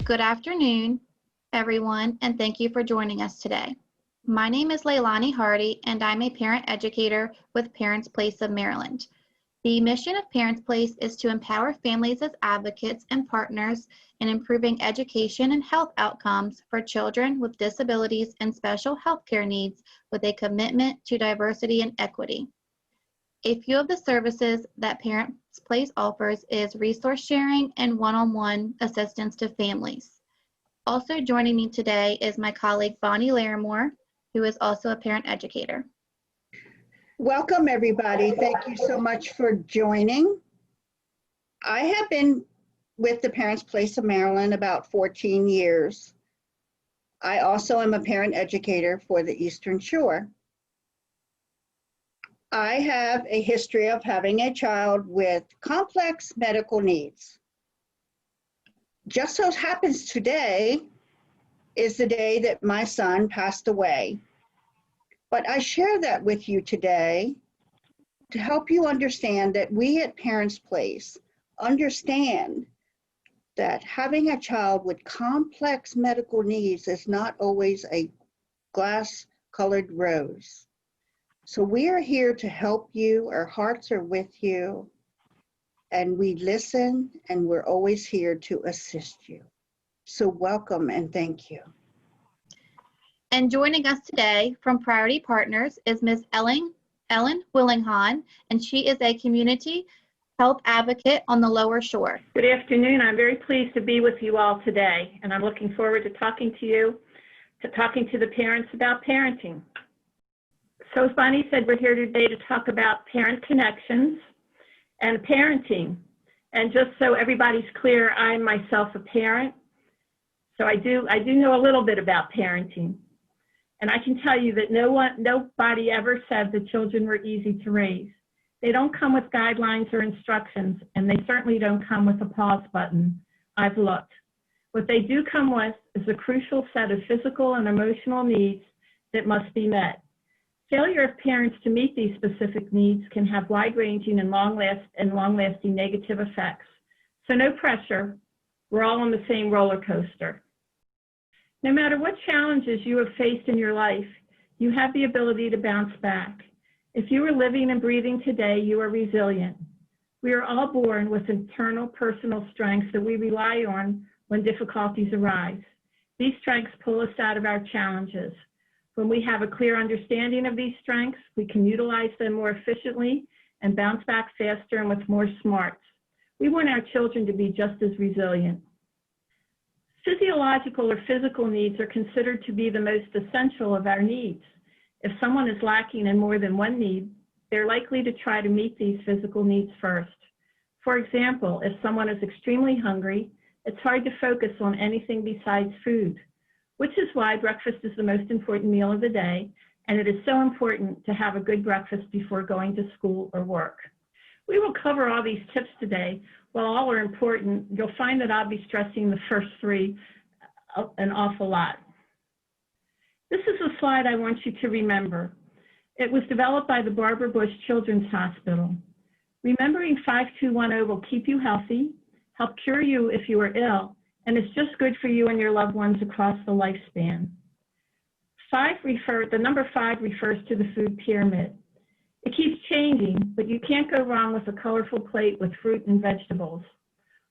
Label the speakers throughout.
Speaker 1: Good afternoon, everyone, and thank you for joining us today. My name is Leilani Hardy, and I'm a parent educator with Parents Place of Maryland. The mission of Parents Place is to empower families as advocates and partners in improving education and health outcomes for children with disabilities and special healthcare needs with a commitment to diversity and equity. A few of the services that Parents Place offers is resource sharing and one-on-one assistance to families. Also joining me today is my colleague Bonnie Larimore, who is also a parent educator.
Speaker 2: Welcome, everybody. Thank you so much for joining. I have been with the Parents Place of Maryland about 14 years. I also am a parent educator for the Eastern Shore. I have a history of having a child with complex medical needs. Just so happens today is the day that my son passed away. But I share that with you today to help you understand that we at Parents Place understand that having a child with complex medical needs is not always a glass-colored rose. So we are here to help you. Our hearts are with you, and we listen, and we're always here to assist you. So welcome and thank you.
Speaker 1: And joining us today from Priority Partners is Ms. Ellen Willinghan, and she is a community health advocate on the Lower Shore.
Speaker 3: Good afternoon. I'm very pleased to be with you all today, and I'm looking forward to talking to the parents about parenting. So as Bonnie said, we're here today to talk about parent connections and parenting. And just so everybody's clear, I'm myself a parent, so I do know a little bit about parenting. And I can tell you that nobody ever said that children were easy to raise. They don't come with guidelines or instructions, and they certainly don't come with a pause button. I've looked. What they do come with is a crucial set of physical and emotional needs that must be met. Failure of parents to meet these specific needs can have wide-ranging and long-lasting negative effects. So no pressure. We're all on the same roller coaster. No matter what challenges you have faced in your life, you have the ability to bounce back. If you are living and breathing today, you are resilient. We are all born with internal personal strengths that we rely on when difficulties arise. These strengths pull us out of our challenges. When we have a clear understanding of these strengths, we can utilize them more efficiently and bounce back faster and with more smarts. We want our children to be just as resilient. Physiological or physical needs are considered to be the most essential of our needs. If someone is lacking in more than one need, they're likely to try to meet these physical needs first. For example, if someone is extremely hungry, it's hard to focus on anything besides food, which is why breakfast is the most important meal of the day, and it is so important to have a good breakfast before going to school or work. We will cover all these tips today. While all are important, you'll find that I'll be stressing the first three an awful lot. This is a slide I want you to remember. It was developed by the Barbara Bush Children's Hospital. Remembering 5210 will keep you healthy, help cure you if you are ill, and it's just good for you and your loved ones across the lifespan. The number 5 refers to the food pyramid. It keeps changing, but you can't go wrong with a colorful plate with fruit and vegetables.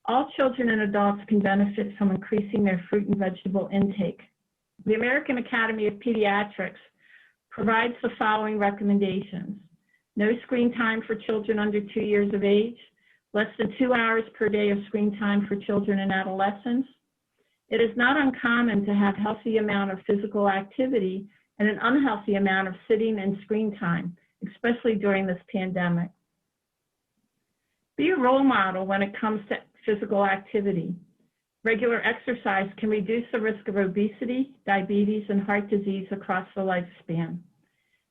Speaker 3: All children and adults can benefit from increasing their fruit and vegetable intake. The American Academy of Pediatrics provides the following recommendations: no screen time for children under 2 years of age, less than 2 hours per day of screen time for children and adolescents. It is not uncommon to have a healthy amount of physical activity and an unhealthy amount of sitting and screen time, especially during this pandemic. Be a role model when it comes to physical activity. Regular exercise can reduce the risk of obesity, diabetes, and heart disease across the lifespan.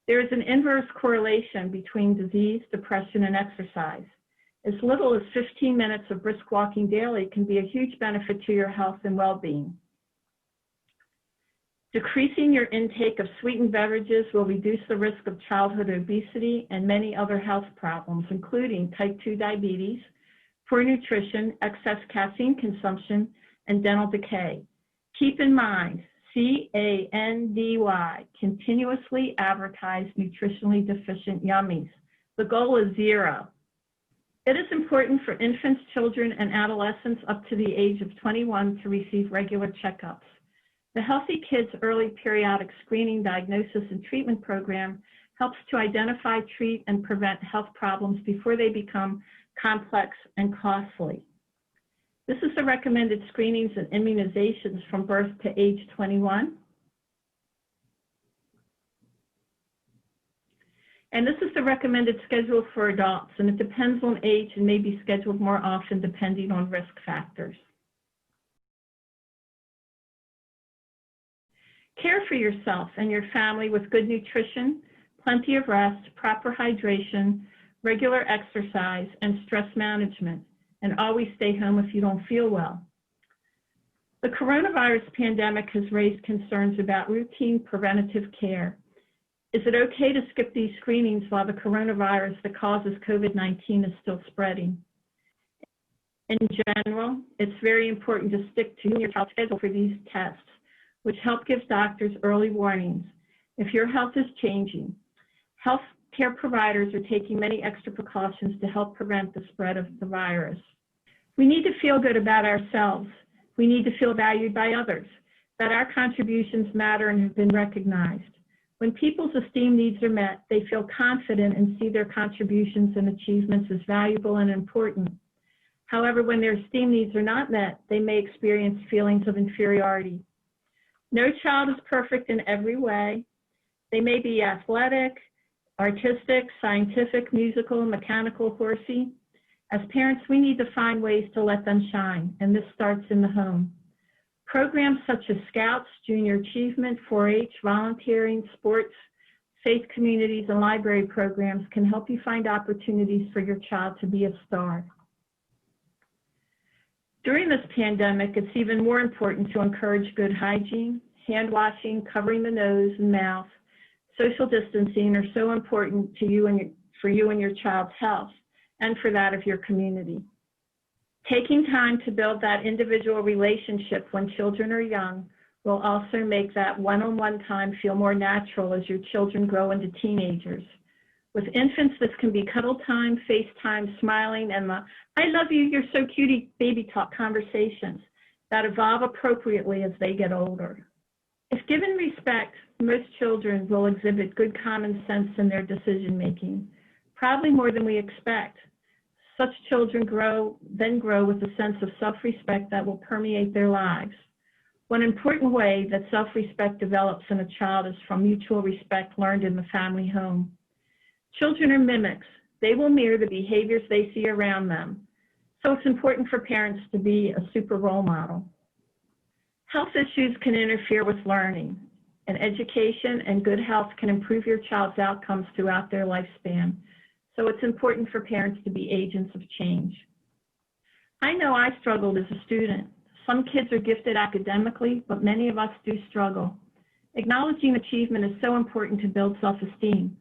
Speaker 3: There is an inverse correlation between disease, depression, and exercise. As little as 15 minutes of brisk walking daily can be a huge benefit to your health and well-being. Decreasing your intake of sweetened beverages will reduce the risk of childhood obesity and many other health problems, including type 2 diabetes, poor nutrition, excess caffeine consumption, and dental decay. Keep in mind, CANDY, continuously advertise nutritionally deficient yummies. The goal is 0. It is important for infants, children, and adolescents up to the age of 21 to receive regular checkups. The Healthy Kids Early Periodic Screening, Diagnosis, and Treatment Program helps to identify, treat, and prevent health problems before they become complex and costly. This is the recommended screenings and immunizations from birth to age 21. And this is the recommended schedule for adults, and it depends on age and may be scheduled more often depending on risk factors. Care for yourself and your family with good nutrition, plenty of rest, proper hydration, regular exercise, and stress management, and always stay home if you don't feel well. The coronavirus pandemic has raised concerns about routine preventative care. Is it okay to skip these screenings while the coronavirus that causes COVID-19 is still spreading? In general, it's very important to stick to your child's schedule for these tests, which help give doctors early warnings if your health is changing. Healthcare providers are taking many extra precautions to help prevent the spread of the virus. We need to feel good about ourselves. We need to feel valued by others, that our contributions matter and have been recognized. When people's esteem needs are met, they feel confident and see their contributions and achievements as valuable and important. However, when their esteem needs are not met, they may experience feelings of inferiority. No child is perfect in every way. They may be athletic, artistic, scientific, musical, mechanical, horsey. As parents, we need to find ways to let them shine, and this starts in the home. Programs such as Scouts, Junior Achievement, 4-H, volunteering, sports, faith communities, and library programs can help you find opportunities for your child to be a star. During this pandemic, it's even more important to encourage good hygiene. Hand washing, covering the nose and mouth, social distancing are so important to you and for you and your child's health, and for that of your community. Taking time to build that individual relationship when children are young will also make that one-on-one time feel more natural as your children grow into teenagers. With infants, this can be cuddle time, FaceTime, smiling, and the "I love you, you're so cutie" baby talk conversations that evolve appropriately as they get older. If given respect, most children will exhibit good common sense in their decision-making, probably more than we expect. Such children then grow with a sense of self-respect that will permeate their lives. One important way that self-respect develops in a child is from mutual respect learned in the family home. Children are mimics. They will mirror the behaviors they see around them. So it's important for parents to be a super role model. Health issues can interfere with learning, and education and good health can improve your child's outcomes throughout their lifespan. So it's important for parents to be agents of change. I know I struggled as a student. Some kids are gifted academically, but many of us do struggle. Acknowledging achievement is so important to build self-esteem,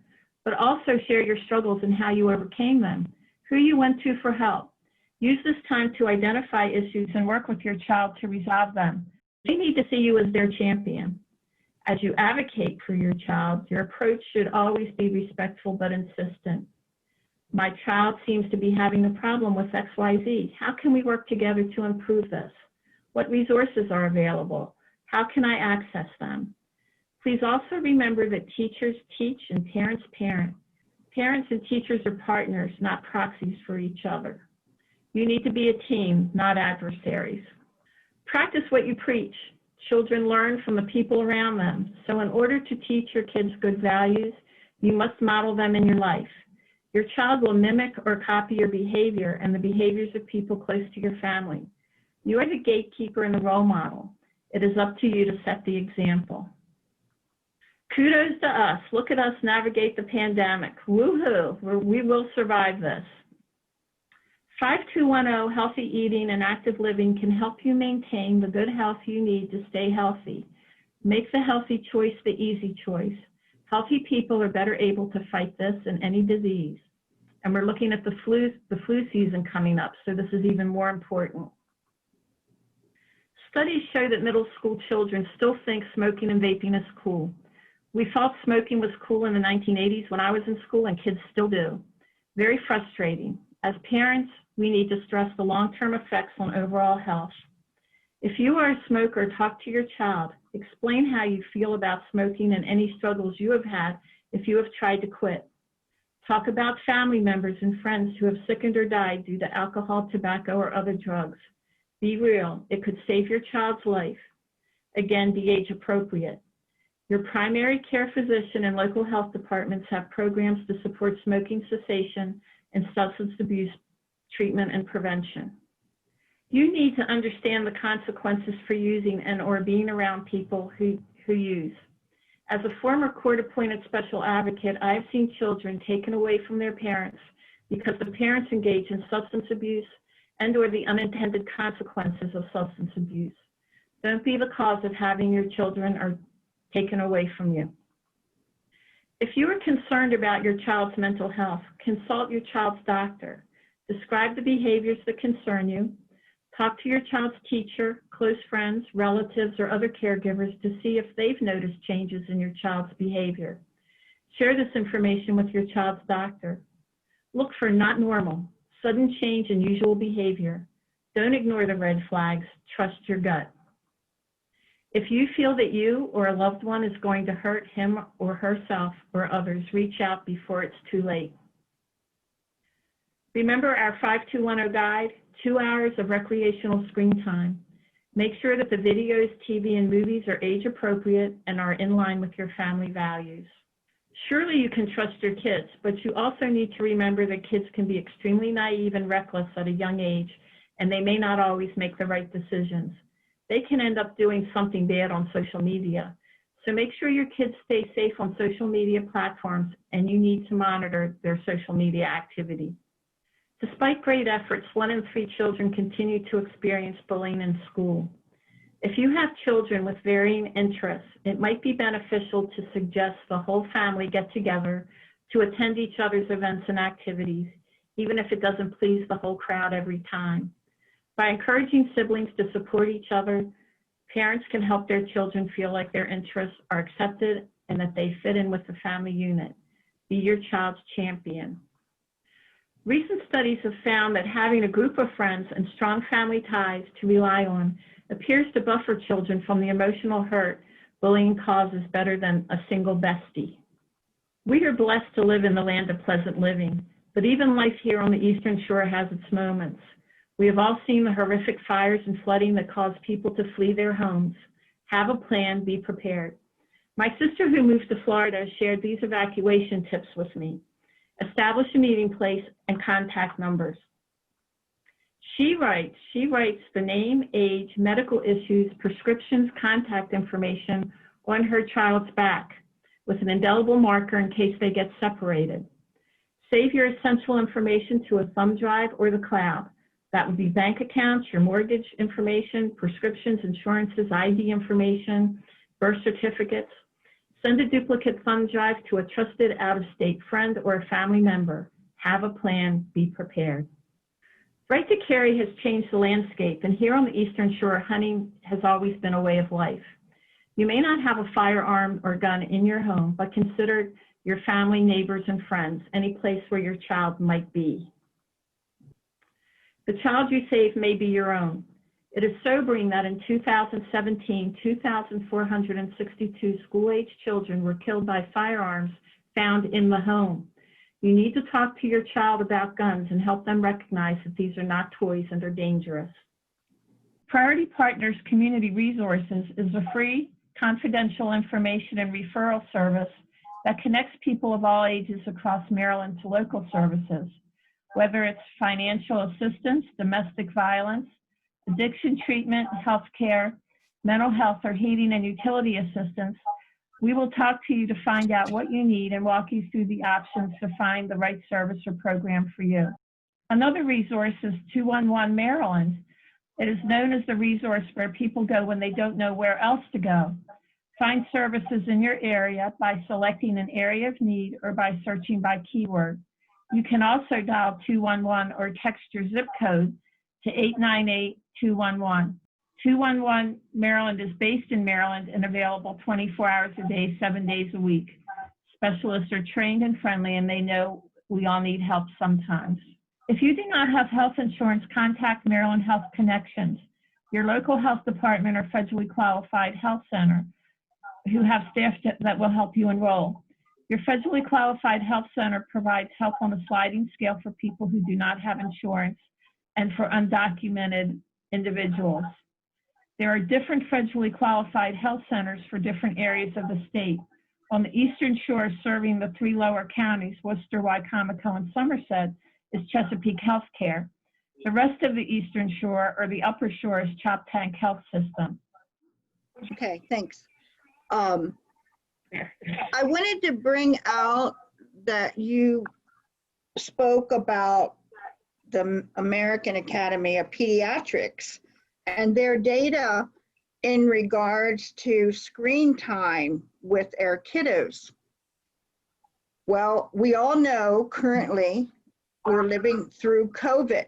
Speaker 3: but also share your struggles and how you overcame them, who you went to for help. Use this time to identify issues and work with your child to resolve them. They need to see you as their champion. As you advocate for your child, your approach should always be respectful but insistent. My child seems to be having a problem with XYZ. How can we work together to improve this? What resources are available? How can I access them? Please also remember that teachers teach and parents parent. Parents and teachers are partners, not proxies for each other. You need to be a team, not adversaries. Practice what you preach. Children learn from the people around them. So in order to teach your kids good values, you must model them in your life. Your child will mimic or copy your behavior and the behaviors of people close to your family. You are the gatekeeper and the role model. It is up to you to set the example. Kudos to us. Look at us navigate the pandemic. Woohoo, we will survive this. 5210 Healthy Eating and Active Living can help you maintain the good health you need to stay healthy. Make the healthy choice the easy choice. Healthy people are better able to fight this and any disease. And we're looking at the flu season coming up, so this is even more important. Studies show that middle school children still think smoking and vaping is cool. We thought smoking was cool in the 1980s when I was in school, and kids still do. Very frustrating. As parents, we need to stress the long-term effects on overall health. If you are a smoker, talk to your child. Explain how you feel about smoking and any struggles you have had if you have tried to quit. Talk about family members and friends who have sickened or died due to alcohol, tobacco, or other drugs. Be real. It could save your child's life. Again, be age appropriate. Your primary care physician and local health departments have programs to support smoking cessation and substance abuse treatment and prevention. You need to understand the consequences for using and or being around people who use. As a former court-appointed special advocate, I have seen children taken away from their parents because the parents engage in substance abuse and or the unintended consequences of substance abuse. Don't be the cause of having your children taken away from you. If you are concerned about your child's mental health, consult your child's doctor. Describe the behaviors that concern you. Talk to your child's teacher, close friends, relatives, or other caregivers to see if they've noticed changes in your child's behavior. Share this information with your child's doctor. Look for not normal, sudden change in usual behavior. Don't ignore the red flags. Trust your gut. If you feel that you or a loved one is going to hurt him or herself or others, reach out before it's too late. Remember our 5210 guide, 2 hours of recreational screen time. Make sure that the videos, TV, and movies are age appropriate and are in line with your family values. Surely you can trust your kids, but you also need to remember that kids can be extremely naive and reckless at a young age, and they may not always make the right decisions. They can end up doing something bad on social media. So make sure your kids stay safe on social media platforms, and you need to monitor their social media activity. Despite great efforts, 1 in 3 children continue to experience bullying in school. If you have children with varying interests, it might be beneficial to suggest the whole family get together to attend each other's events and activities, even if it doesn't please the whole crowd every time. By encouraging siblings to support each other, parents can help their children feel like their interests are accepted and that they fit in with the family unit. Be your child's champion. Recent studies have found that having a group of friends and strong family ties to rely on appears to buffer children from the emotional hurt bullying causes better than a single bestie. We are blessed to live in the land of pleasant living, but even life here on the Eastern Shore has its moments. We have all seen the horrific fires and flooding that cause people to flee their homes. Have a plan, be prepared. My sister who moved to Florida shared these evacuation tips with me. Establish a meeting place and contact numbers. She writes the name, age, medical issues, prescriptions, contact information on her child's back with an indelible marker in case they get separated. Save your essential information to a thumb drive or the cloud. That would be bank accounts, your mortgage information, prescriptions, insurances, ID information, birth certificates. Send a duplicate thumb drive to a trusted out-of-state friend or a family member. Have a plan, be prepared. Right to carry has changed the landscape, and here on the Eastern Shore, hunting has always been a way of life. You may not have a firearm or gun in your home, but consider your family, neighbors, and friends, any place where your child might be. The child you save may be your own. It is sobering that in 2017, 2,462 school-age children were killed by firearms found in the home. You need to talk to your child about guns and help them recognize that these are not toys and are dangerous. Priority Partners Community Resources is a free, confidential information and referral service that connects people of all ages across Maryland to local services. Whether it's financial assistance, domestic violence, addiction treatment, health care, mental health, or heating and utility assistance, we will talk to you to find out what you need and walk you through the options to find the right service or program for you. Another resource is 211 Maryland. It is known as the resource where people go when they don't know where else to go. Find services in your area by selecting an area of need or by searching by keyword. You can also dial 211 or text your zip code to 898-211. 211 Maryland is based in Maryland and available 24 hours a day, 7 days a week. Specialists are trained and friendly, and they know we all need help sometimes. If you do not have health insurance, contact Maryland Health Connections, your local health department or federally qualified health center, who have staff that will help you enroll. Your federally qualified health center provides help on a sliding scale for people who do not have insurance and for undocumented individuals. There are different federally qualified health centers for different areas of the state. On the Eastern Shore, serving the 3 lower counties, Worcester, Wycomico, and Somerset, is Chesapeake Healthcare. The rest of the Eastern Shore, or the Upper Shore, is Chop Tank Health System.
Speaker 2: Okay, thanks. I wanted to bring out that you spoke about the American Academy of Pediatrics and their data in regards to screen time with our kiddos. Well, we all know currently we're living through COVID,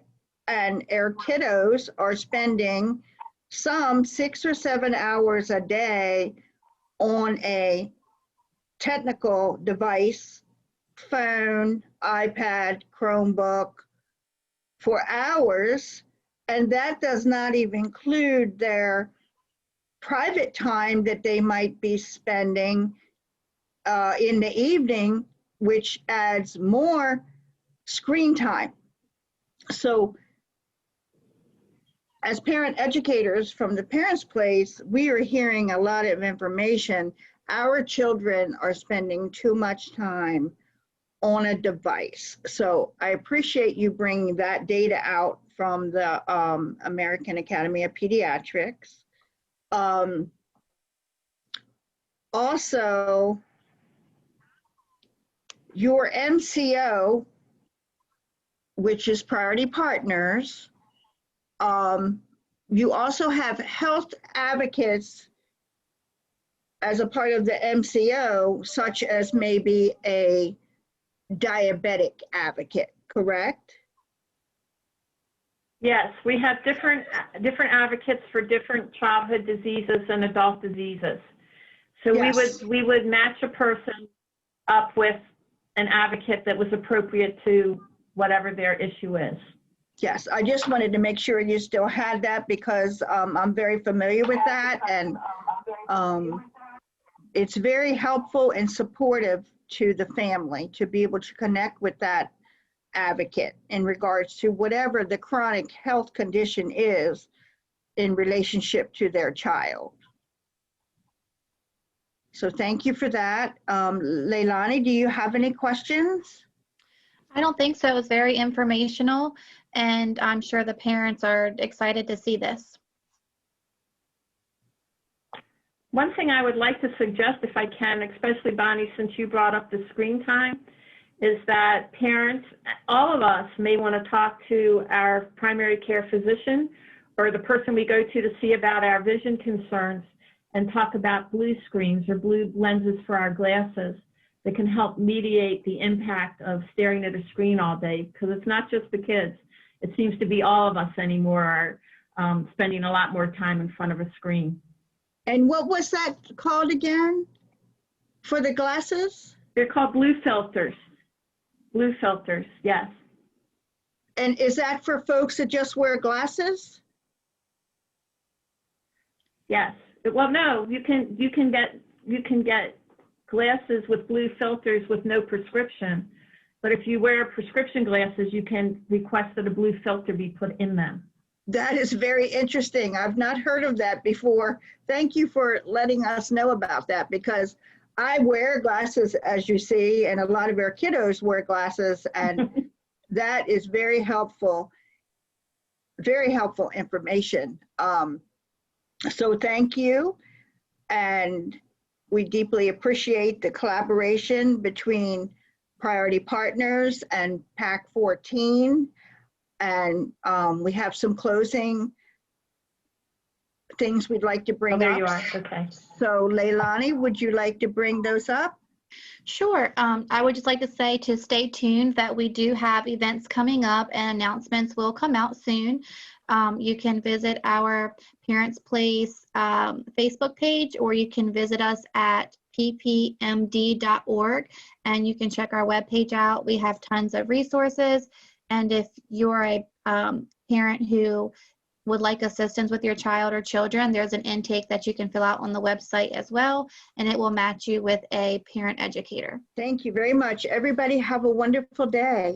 Speaker 2: and our kiddos are spending some 6 or 7 hours a day on a technical device, phone, iPad, Chromebook, for hours, and that does not even include their private time that they might be spending in the evening, which adds more screen time. So as parent educators from the Parents' Place, we are hearing a lot of information. Our children are spending too much time on a device. So I appreciate you bringing that data out from the American Academy of Pediatrics. Also, your MCO, which is Priority Partners, you also have health advocates as a part of the MCO, such as maybe a diabetic advocate, correct?
Speaker 3: Yes, we have different advocates for different childhood diseases and adult diseases. So
Speaker 2: Yes.
Speaker 3: we would match a person up with an advocate that was appropriate to whatever their issue is.
Speaker 2: Yes, I just wanted to make sure you still had that because I'm very familiar with that, and it's very helpful and supportive to the family to be able to connect with that advocate in regards to whatever the chronic health condition is in relationship to their child. So thank you for that. Leilani, do you have any questions?
Speaker 1: I don't think so. It's very informational, and I'm sure the parents are excited to see this.
Speaker 3: One thing I would like to suggest, if I can, especially Bonnie, since you brought up the screen time, is that parents, all of us, may want to talk to our primary care physician or the person we go to see about our vision concerns and talk about blue screens or blue lenses for our glasses that can help mediate the impact of staring at a screen all day, because it's not just the kids. It seems to be all of us anymore are spending a lot more time in front of a screen.
Speaker 2: And what was that called again for the glasses?
Speaker 3: They're called blue filters. Blue filters, yes.
Speaker 2: And is that for folks that just wear glasses?
Speaker 3: Yes. Well, no, you can get glasses with blue filters with no prescription. But if you wear prescription glasses, you can request that a blue filter be put in them.
Speaker 2: That is very interesting. I've not heard of that before. Thank you for letting us know about that, because I wear glasses, as you see, and a lot of our kiddos wear glasses, and that is very helpful information. So thank you, and we deeply appreciate the collaboration between Priority Partners and PAC 14. And we have some closing things we'd like to bring
Speaker 3: Oh,
Speaker 2: up.
Speaker 3: there you are. Okay.
Speaker 2: So Leilani, would you like to bring those up?
Speaker 1: Sure. I would just like to say to stay tuned that we do have events coming up and announcements will come out soon. You can visit our Parents Place Facebook page, or you can visit us at ppmd.org, and you can check our webpage out. We have tons of resources, and if you're a parent who would like assistance with your child or children, there's an intake that you can fill out on the website as well, and it will match you with a parent educator.
Speaker 2: Thank you very much. Everybody have a wonderful day.